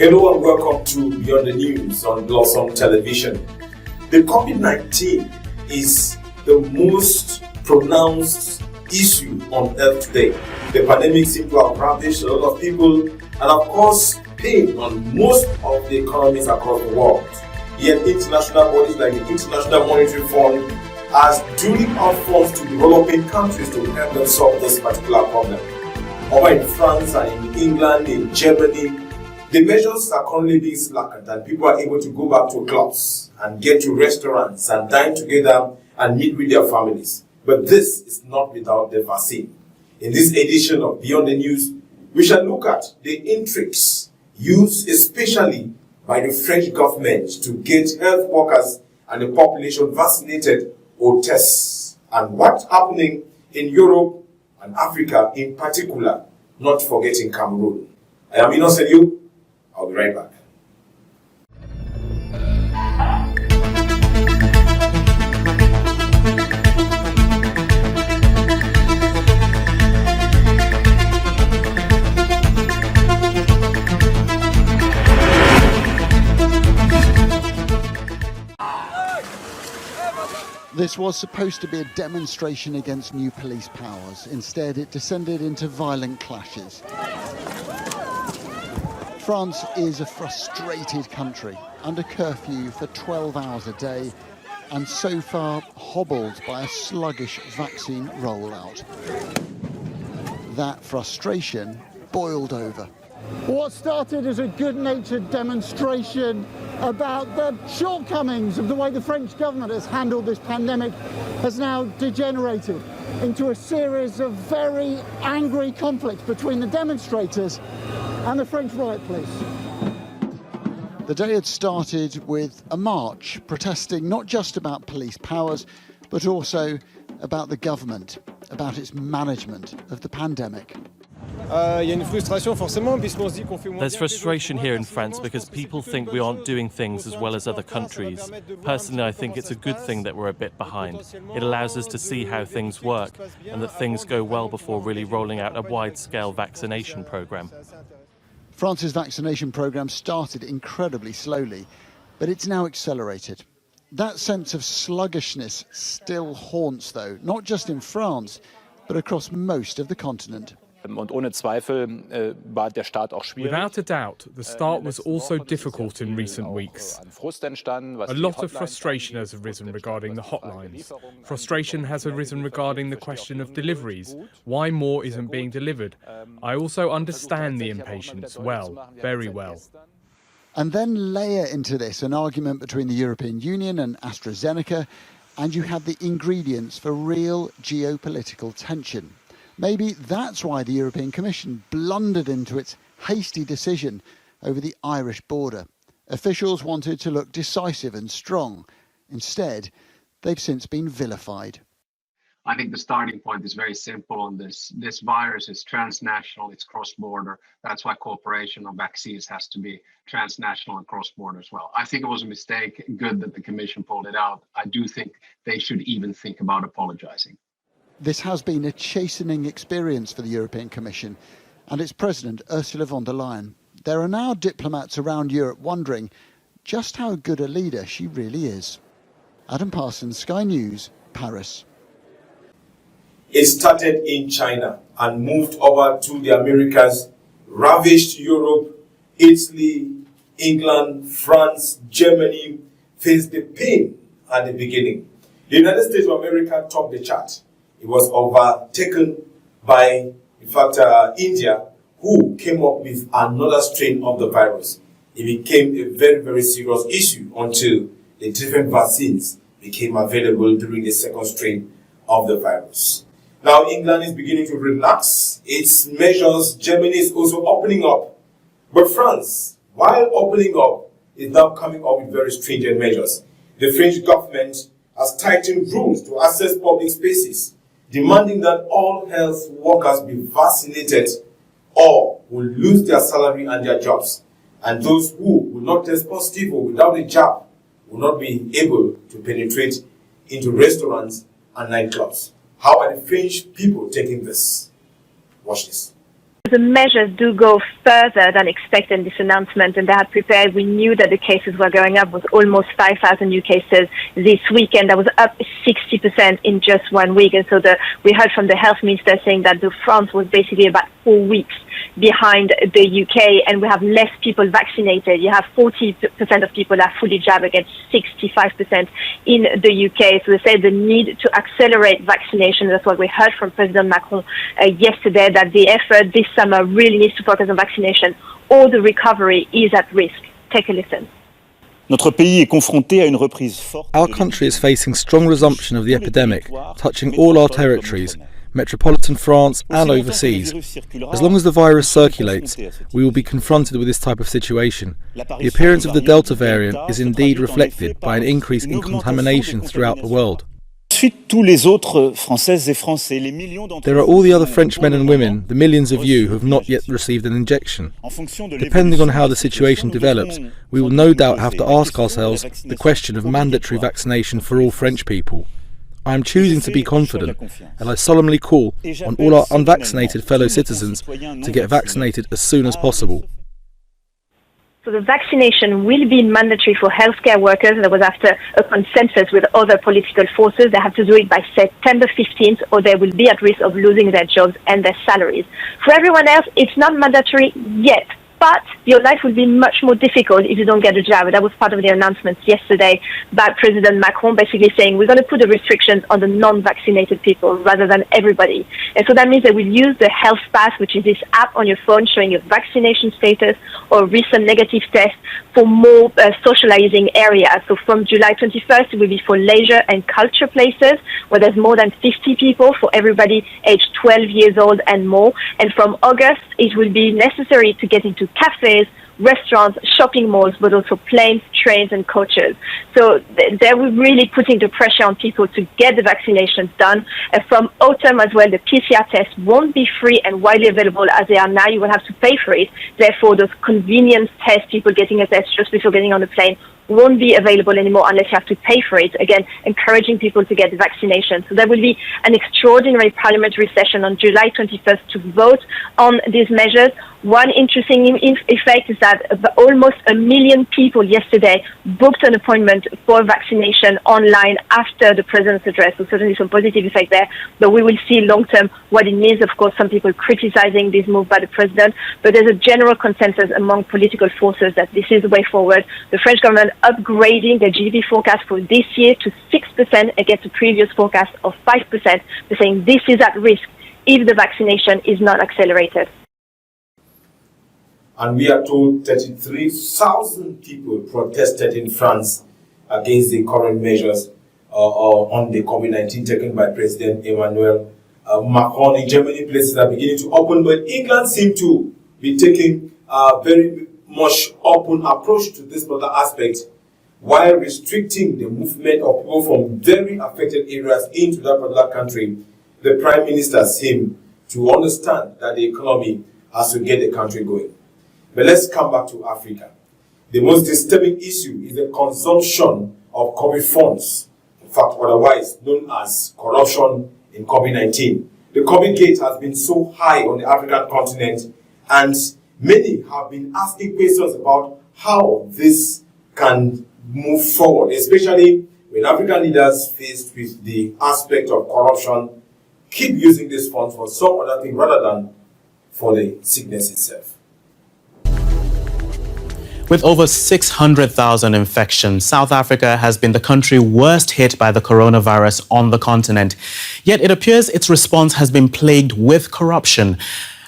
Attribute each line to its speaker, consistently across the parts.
Speaker 1: Hello and welcome to Beyond the News on Blossom Television. The COVID-19 is the most pronounced issue on earth today. The pandemic seems to have ravaged a lot of people and of course pain on most of the economies across the world. Yet international bodies like the International Monetary Fund has duly out funds to developing countries to help them solve this particular problem. Over in France and in England, in Germany, the measures are currently being slackened and people are able to go back to clubs and get to restaurants and dine together and meet with their families. But this is not without the vaccine. In this edition of Beyond the News, we shall look at the intrigues used especially by the French government to get health workers and the population vaccinated or tests, and what's happening in Europe and Africa in particular, not forgetting Cameroon. I am Innocent You. I'll be right back.
Speaker 2: This was supposed to be a demonstration against new police powers. Instead, it descended into violent clashes. France is a frustrated country, under curfew for 12 hours a day, and so far hobbled by a sluggish vaccine rollout. That frustration boiled over. What started as a good-natured demonstration about the shortcomings of the way the French government has handled this pandemic has now degenerated into a series of very angry conflicts between the demonstrators and the French riot police. The day had started with a march protesting not just about police powers, but also about the government, about its management of the pandemic.
Speaker 3: There's frustration here in France because people think we aren't doing things as well as other countries. Personally, I think it's a good thing that we're a bit behind. It allows us to see how things work and that things go well before really rolling out a wide-scale vaccination programme.
Speaker 2: France's vaccination programme started incredibly slowly, but it's now accelerated. That sense of sluggishness still haunts, though, not just in France, but across most of the continent.
Speaker 4: Without
Speaker 5: a doubt, the start was also difficult in recent weeks. A lot of frustration has arisen regarding the hotlines. Frustration has arisen regarding the question of deliveries, why more isn't being delivered. I also understand the impatience well, very well.
Speaker 2: And then layer into this an argument between the European Union and AstraZeneca, and you have the ingredients for real geopolitical tension. Maybe that's why the European Commission blundered into its hasty decision over the Irish border. Officials wanted to look decisive and strong. Instead, they've since been vilified.
Speaker 6: I think the starting point is very simple on this. This virus is transnational, it's cross-border. That's why cooperation on vaccines has to be transnational and cross-border as well. I think it was a mistake. Good that the Commission pulled it out. I do think they should even think about apologizing.
Speaker 2: This has been a chastening experience for the European Commission and its president, Ursula von der Leyen. There are now diplomats around Europe wondering just how good a leader she really is. Adam Parsons, Sky News, Paris.
Speaker 1: It started in China and moved over to the Americas, ravaged Europe, Italy, England, France, Germany, faced the pain at the beginning. The United States of America topped the chart. It was overtaken by, in fact, India, who came up with another strain of the virus. It became a very, very serious issue until the different vaccines became available during the second strain of the virus. Now, England is beginning to relax its measures. Germany is also opening up. But France, while opening up, is now coming up with very stringent measures. The French government has tightened rules to access public spaces, demanding that all health workers be vaccinated or will lose their salary and their jobs. And those who will not test positive or without a jab will not be able to penetrate into restaurants and nightclubs. How are the French people taking this? Watch this.
Speaker 4: The measures do go further than expected in this announcement, and they had prepared. We knew that the cases were going up, with almost 5,000 new cases this weekend. That was up 60% in just 1 week. And so we heard from the health minister saying that France was basically about 4 weeks behind the UK, and we have less people vaccinated. You have 40% of people are fully jabbed against 65% in the UK. So they say the need to accelerate vaccination. That's what we heard from President Macron yesterday, that the effort this summer really needs to focus on vaccination, or the recovery is at risk. Take a listen.
Speaker 7: Our country is facing strong resumption of the epidemic, touching all our territories, metropolitan France and overseas. As long as the virus circulates, we will be confronted with this type of situation. The appearance of the Delta variant is indeed reflected by an increase in contamination throughout the world. There are all the other French men and women, the millions of you who have not yet received an injection. Depending on how the situation develops, we will no doubt have to ask ourselves the question of mandatory vaccination for all French people. I am choosing to be confident, and I solemnly call on all our unvaccinated fellow citizens to get vaccinated as soon as possible.
Speaker 4: So the vaccination will be mandatory for healthcare workers. That was after a consensus with other political forces. They have to do it by September 15th, or they will be at risk of losing their jobs and their salaries. For everyone else, it's not mandatory yet, but your life will be much more difficult if you don't get a jab. That was part of the announcements yesterday by President Macron, basically saying we're going to put the restrictions on the non-vaccinated people rather than everybody. And so that means they will use the Health Pass, which is this app on your phone showing your vaccination status or recent negative test, for more socializing areas. So from July 21st, it will be for leisure and culture places where there's more than 50 people, for everybody aged 12 years old and more. And from August, it will be necessary to get into cafes, restaurants, shopping malls, but also planes, trains, and coaches. So they were really putting the pressure on people to get the vaccinations done. From autumn as well, the PCR tests won't be free and widely available as they are now. You will have to pay for it. Therefore, those convenience tests, people getting a test just before getting on the plane, won't be available anymore unless you have to pay for it. Again, encouraging people to get the vaccination. So there will be an extraordinary parliamentary session on July 21st to vote on these measures. One interesting effect is that almost 1 million people yesterday booked an appointment for vaccination online after the president's address. So certainly some positive effect there. But we will see long-term what it means. Of course, some people criticizing this move by the president. But there's a general consensus among political forces that this is the way forward. The French government upgrading the GDP forecast for this year to 6% against the previous forecast of 5%. They're saying this is at risk if the vaccination is not accelerated.
Speaker 1: And we are told 33,000 people protested in France against the current measures on the COVID-19 taken by President Emmanuel Macron. In Germany, places are beginning to open, but England seems to be taking a very much open approach to this particular aspect, while restricting the movement of people from very affected areas into that particular country. The Prime Minister seems to understand that the economy has to get the country going. But let's come back to Africa. The most disturbing issue is the consumption of COVID funds, in fact, otherwise known as corruption in COVID-19. The COVID gate has been so high on the African continent, and many have been asking questions about how this can move forward, especially when African leaders faced with the aspect of corruption keep using this fund for some other thing rather than for the sickness itself.
Speaker 8: With over 600,000 infections, South Africa has been the country worst hit by the coronavirus on the continent. Yet it appears its response has been plagued with corruption.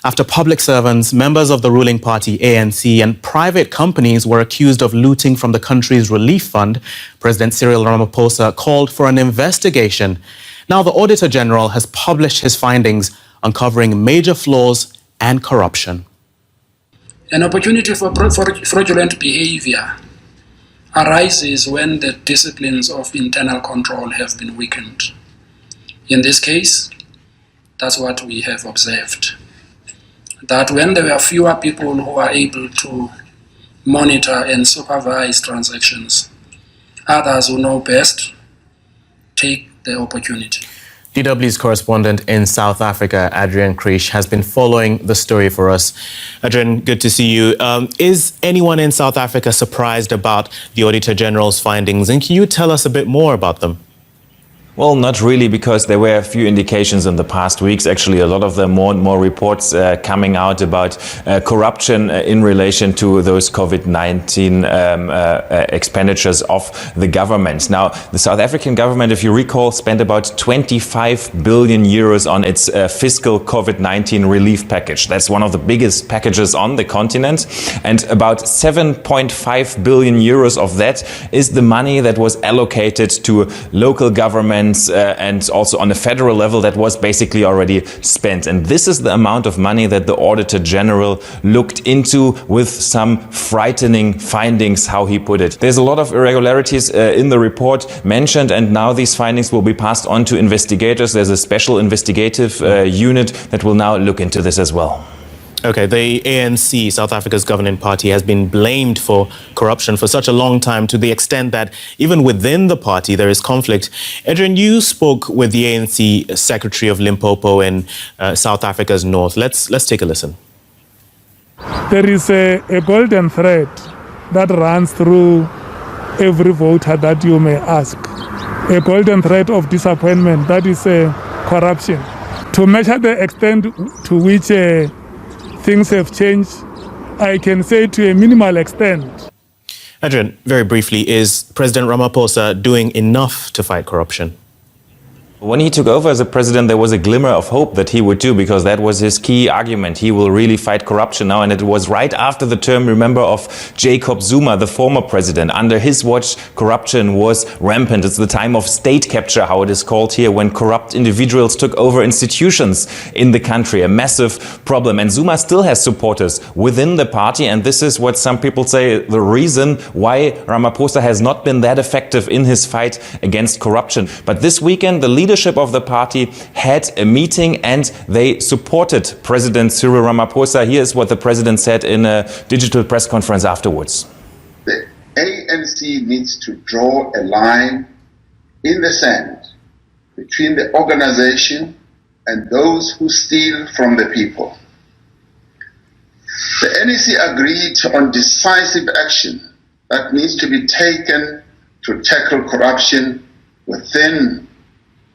Speaker 8: After public servants, members of the ruling party ANC, and private companies were accused of looting from the country's relief fund, President Cyril Ramaphosa called for an investigation. Now the Auditor General has published his findings, uncovering major flaws and corruption.
Speaker 9: An opportunity for fraudulent behavior arises when the disciplines of internal control have been weakened. In this case, that's what we have observed. That when there were fewer people who are able to monitor and supervise transactions, others who know best take the opportunity.
Speaker 8: DW's correspondent in South Africa, Adrian Krish, has been following the story for us. Adrian, good to see you. Is anyone in South Africa surprised about the Auditor General's findings, and can you tell us a bit more about them?
Speaker 10: Well, not really, because there were a few indications in the past weeks. Actually, a lot of them, more and more reports coming out about corruption in relation to those COVID-19 expenditures of the government. Now, the South African government, if you recall, spent about 25 billion euros on its fiscal COVID-19 relief package. That's one of the biggest packages on the continent. And about 7.5 billion euros of that is the money that was allocated to local governments and also on a federal level that was basically already spent. And this is the amount of money that the Auditor General looked into, with some frightening findings, how he put it. There's a lot of irregularities in the report mentioned, and now these findings will be passed on to investigators. There's a special investigative unit that will now look into this as well.
Speaker 8: Okay, the ANC, South Africa's governing party, has been blamed for corruption for such a long time, to the extent that even within the party there is conflict. Adrian, you spoke with the ANC Secretary of Limpopo in South Africa's north. Let's take a listen.
Speaker 11: There is a golden thread that runs through every voter that you may ask. A golden thread of disappointment, that is corruption. To measure the extent to which things have changed, I can say to a minimal extent.
Speaker 8: Adrian, very briefly, is President Ramaphosa doing enough to fight corruption?
Speaker 10: When he took over as a president, there was a glimmer of hope that he would do, because that was his key argument. He will really fight corruption now. And it was right after the term, remember, of Jacob Zuma, the former president. Under his watch, corruption was rampant. It's the time of state capture, how it is called here, when corrupt individuals took over institutions in the country. A massive problem. And Zuma still has supporters within the party. And this is what some people say the reason why Ramaphosa has not been that effective in his fight against corruption. But this weekend, the leadership of the party had a meeting and they supported President Cyril Ramaphosa. Here's what the president said in a digital press conference afterwards.
Speaker 12: The ANC needs to draw a line in the sand between the organization and those who steal from the people. The NEC agreed on decisive action that needs to be taken to tackle corruption within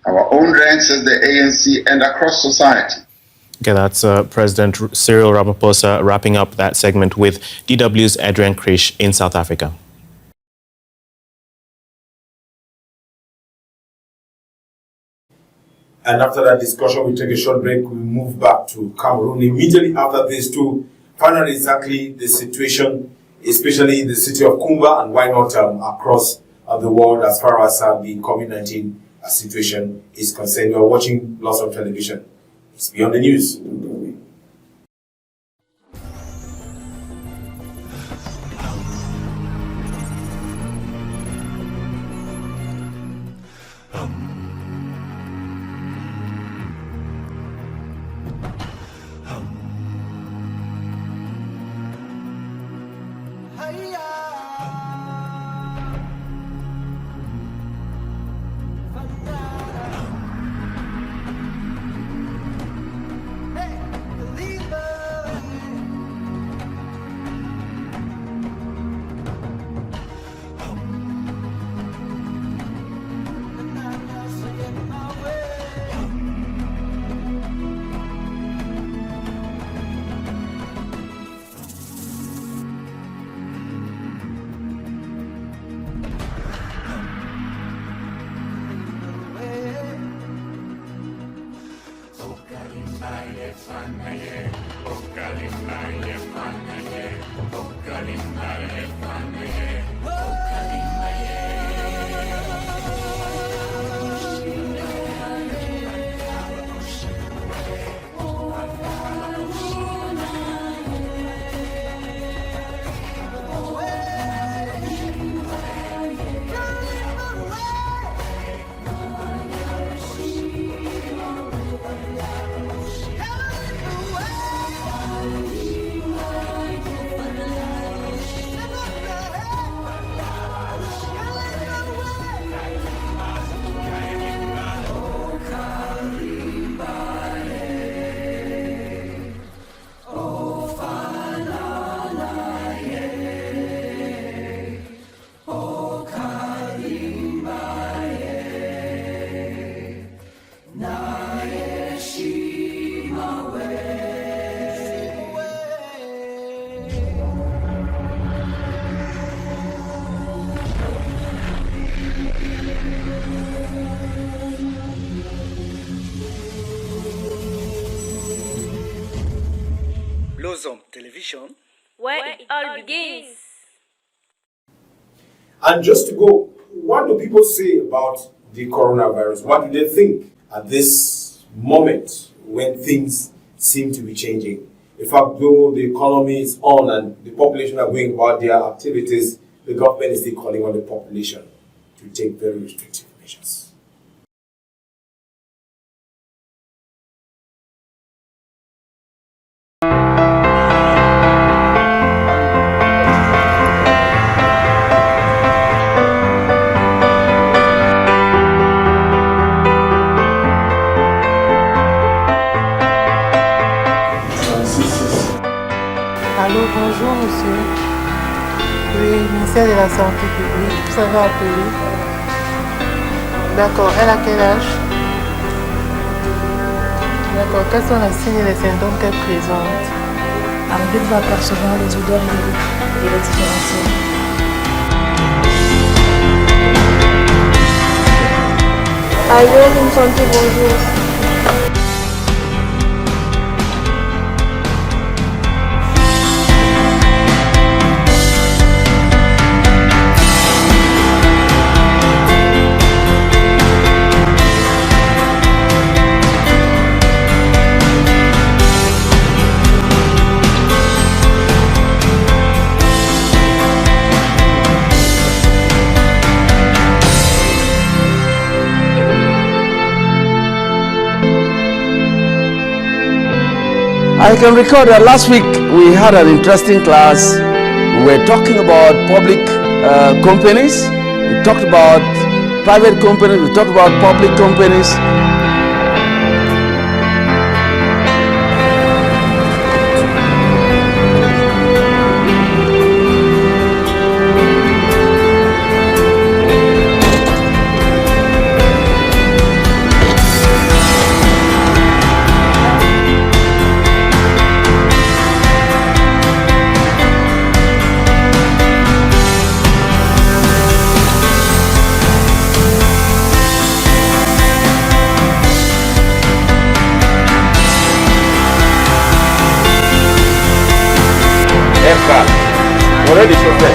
Speaker 12: our own ranks as the ANC and across society.
Speaker 8: Okay, that's President Cyril Ramaphosa wrapping up that segment with DW's Adrian Krish in South Africa.
Speaker 1: And after that discussion, we take a short break. We move back to Cameroon immediately after this to find out exactly the situation, especially in the city of Kumba, and why not across the world as far as the COVID-19 situation is concerned. You are watching lots of television. It's Beyond the News.
Speaker 13: Blossom Television,
Speaker 14: where it all begins.
Speaker 1: And just to go, what do people say about the coronavirus? What do they think at this moment when things seem to be changing? In fact, though the economy is on and the population are going about their activities, the government is still calling on the population to take very restrictive measures.
Speaker 15: Allô, bonjour monsieur. Oui, ministère de la Santé publique, vous avez appelé. D'accord, elle a quel âge? D'accord, quels sont les signes et les symptômes qu'elle présente?
Speaker 16: Arrivée de apercevoir les odeurs et les différencier.
Speaker 15: Allô, une santé, bonjour.
Speaker 17: I can recall that last week we had an interesting class. We were talking about public companies, we talked about private companies, we talked about public companies.
Speaker 18: Already chauffeur.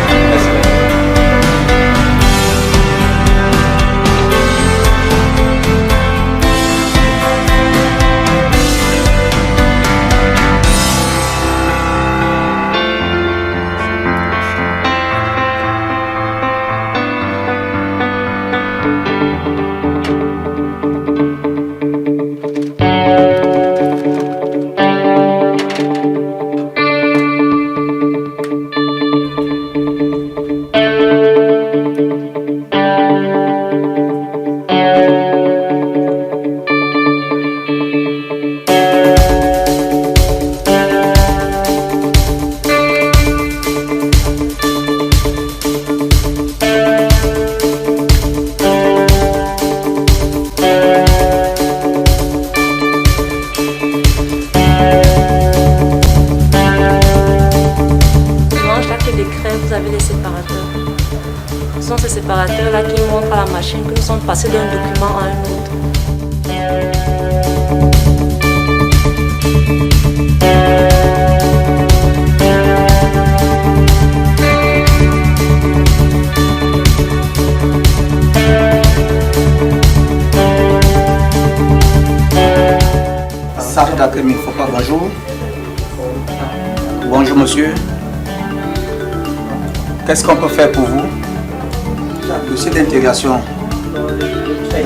Speaker 16: Vous avez les séparateurs. Ce sont ces séparateurs-là qui montrent à la machine que nous sommes passés d'un document à un autre.
Speaker 13: Sarita Kemi Fopa, bonjour. Bonjour monsieur. Qu'est-ce qu'on peut faire pour vous? Dossier d'intégration.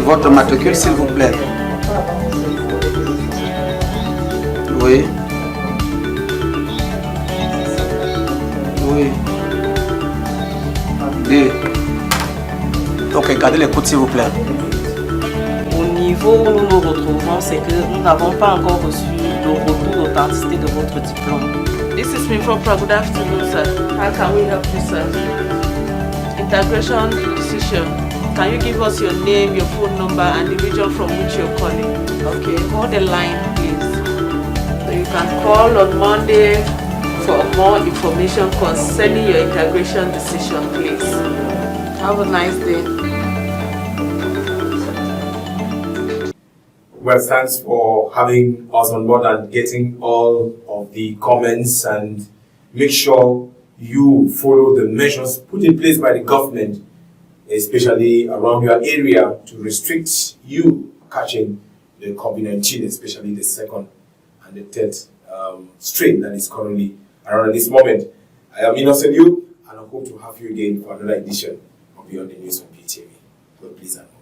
Speaker 13: Votre matricule, s'il vous plaît. Oui. Oui. D. Ok, gardez l'écoute, s'il vous plaît.
Speaker 19: Au niveau où nous nous retrouvons, c'est que nous n'avons pas encore reçu le retour d'authenticité de votre diplôme.
Speaker 20: This is Mifopra. Good afternoon, sir. How can we help you, sir? Integration decision. Can you give us your name, your phone number, and the region from which you're calling? Okay, hold the line, please. So you can call on Monday for more information concerning your integration decision, please. Have a nice day.
Speaker 1: Well, thanks for having us on board and getting all of the comments and make sure you follow the measures put in place by the government, especially around your area, to restrict you catching the COVID-19, especially the second and the third strain that is currently around at this moment. I am Innocent You, and I hope to have you again for another edition of Beyond the News on PTV. God bless you.